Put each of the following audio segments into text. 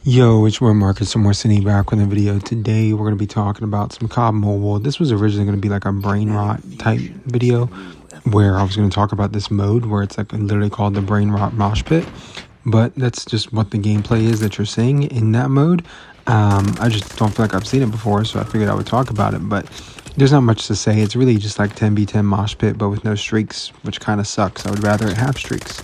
Yo, it's your Marcus, some more Cine back with a video. Today we're going to be talking about some Codm Mobile. This was originally going to be like a brain rot type video where I was going to talk about this mode where it's like literally called the brain rot mosh pit. But that's just what the gameplay is that you're seeing in that mode. I just don't feel like I've seen it before, so I figured I would talk about it. But there's not much to say. It's really just like 10v10 mosh pit, but with no streaks, which kind of sucks. I would rather it have streaks.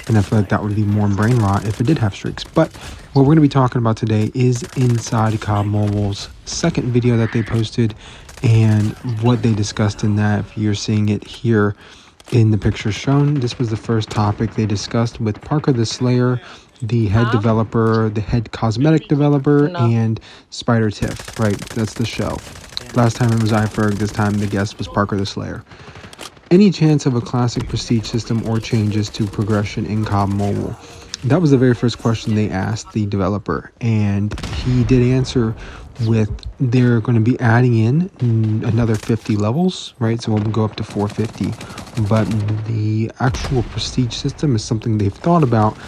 And I feel like that would be more brain rot if it did have streaks. But what we're going to be talking about today is inside Codm Mobile's second video that they posted and what they discussed in that. If you're seeing it here in the picture shown, this was the first topic they discussed with Parker the Slayer, the head developer, the head cosmetic developer, and Spider Tiff, right? That's the show. Last time it was iFerg, this time the guest was Parker the Slayer. Any chance of a classic prestige system or changes to progression in Codm Mobile? That was the very first question they asked the developer, and he did answer with they're going to be adding in another 50 levels, right? So we'll go up to 450, but the actual prestige system is something they've thought about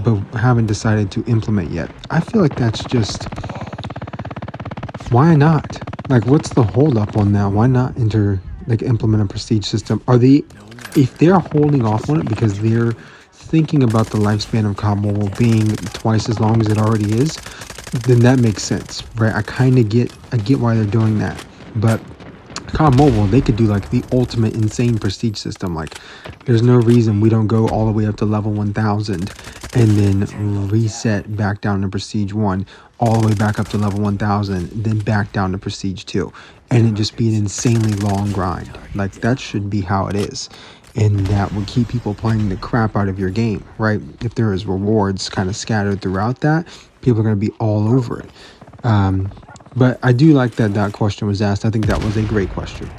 but haven't decided to implement yet. I feel like that's just, why not? Like, what's the hold up on that? Why not implement a prestige system? If they're holding off on it because they're thinking about the lifespan of Codm Mobile being twice as long as it already is, then that makes sense, right? I get why they're doing that. But Codm Mobile, they could do like the ultimate insane prestige system. Like, there's no reason we don't go all the way up to level 1000 and then reset back down to prestige 1, all the way back up to level 1000, then back down to prestige 2, and it just be an insanely long grind. Like, that should be how it is, and that would keep people playing the crap out of your game, right? If there is rewards kind of scattered throughout that, people are going to be all over it. But I do like that that question was asked. I think that was a great question.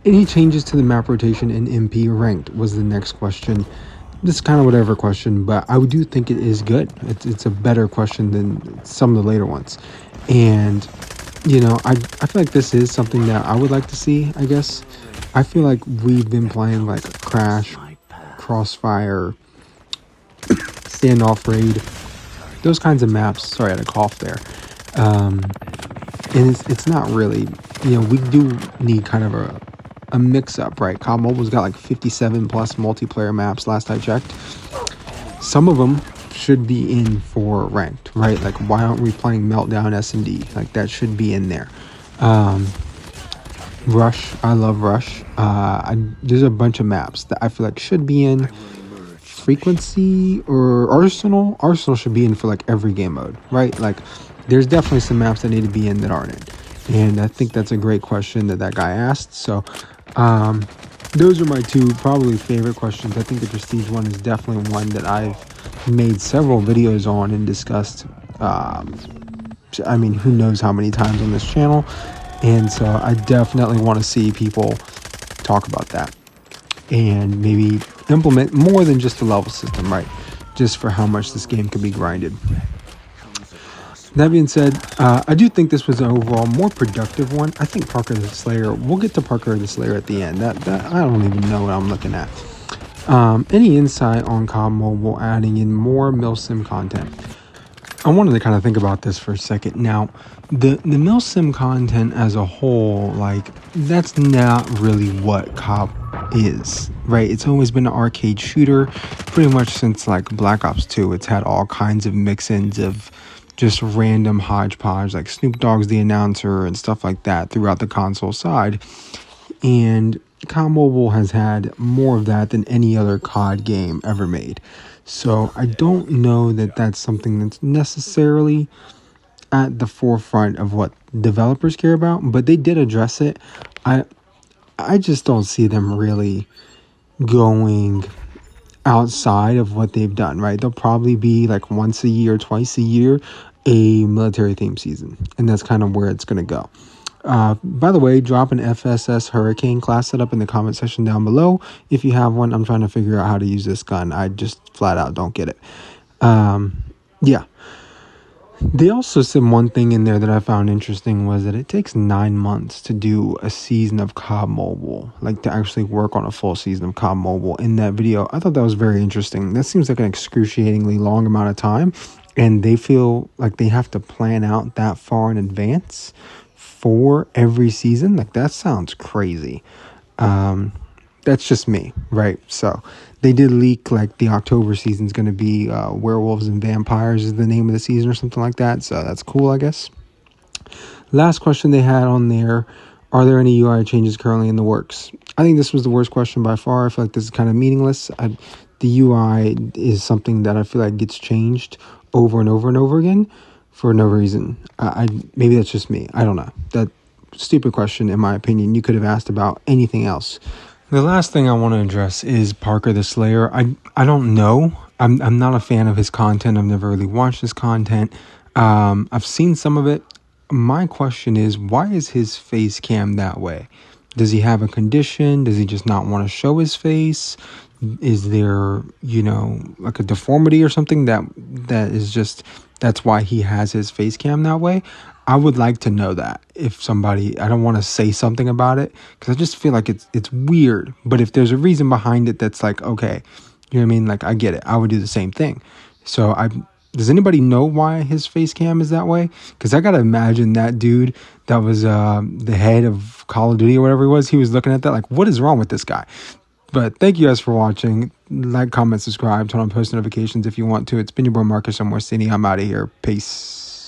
Any changes to the map rotation in MP ranked was the next question. This is kind of whatever question, but I do think it is good. It's a better question than some of the later ones. And, you know, I feel like this is something that I would like to see, I guess. I feel like we've been playing like Crash, Crossfire, Standoff Raid, those kinds of maps. Sorry, I had a cough there. And it's not really, you know, we do need kind of a mix-up, right? Codm Mobile's got like 57 plus multiplayer maps last I checked. Some of them should be in for ranked, right? Like, why aren't we playing Meltdown S&D? Like, that should be in there. Rush, I love Rush. There's a bunch of maps that I feel like should be in. Frequency or Arsenal should be in for like every game mode, right? Like, there's definitely some maps that need to be in that aren't in, and I think that's a great question that guy asked. So those are my two probably favorite questions. I think the prestige one is definitely one that I've made several videos on and discussed, I mean, who knows how many times on this channel, and so I definitely want to see people talk about that and maybe implement more than just the level system, right? Just for how much this game can be grinded. That being said, I do think this was an overall more productive one. I think Parker the Slayer, we'll get to Parker the Slayer at the end. That I don't even know what I'm looking at. Any insight on Codm Mobile adding in more milsim content? I wanted to kind of think about this for a second. Now, the milsim content as a whole, like, that's not really what Codm is, right? It's always been an arcade shooter pretty much since like Black Ops 2. It's had all kinds of mix-ins of just random hodgepodge, like Snoop Dogg's the announcer and stuff like that throughout the console side. And Codm Mobile has had more of that than any other COD game ever made. So I don't know that that's something that's necessarily at the forefront of what developers care about, but they did address it. I just don't see them really going outside of what they've done, right? They'll probably be like once a year, twice a year, a military theme season, and that's kind of where it's going to go. By the way, drop an FSS Hurricane class setup in the comment section down below if you have one. I'm trying to figure out how to use this gun. I just flat out don't get it. Yeah. They also said one thing in there that I found interesting was that it takes 9 months to do a season of Codm Mobile, like to actually work on a full season of Codm Mobile. In that video, I thought that was very interesting. That seems like an excruciatingly long amount of time. and they feel like they have to plan out that far in advance for every season. Like, that sounds crazy. That's just me, right? So they did leak like the October season's going to be werewolves and vampires is the name of the season or something like that. So that's cool, I guess. Last question they had on there: are there any UI changes currently in the works? I think this was the worst question by far. I feel like this is kind of meaningless. The UI is something that I feel like gets changed over and over and over again for no reason. Maybe that's just me. I don't know. That stupid question, in my opinion. You could have asked about anything else. The last thing I want to address is Parker the Slayer. I don't know. I'm not a fan of his content. I've never really watched his content. I've seen some of it. My question is, why is his face cam that way? Does he have a condition? Does he just not want to show his face? Is there, like a deformity or something that is just, that's why he has his face cam that way? I would like to know that. If somebody, I don't want to say something about it because I just feel like it's weird. But if there's a reason behind it that's like, okay, you know what I mean? Like, I get it. I would do the same thing. So does anybody know why his face cam is that way? Because I got to imagine that dude that was the head of Call of Duty or whatever he was looking at that like, what is wrong with this guy? But thank you guys for watching. Like, comment, subscribe, turn on post notifications if you want to. It's been your boy Marcus. I'm more City. I'm out of here. Peace.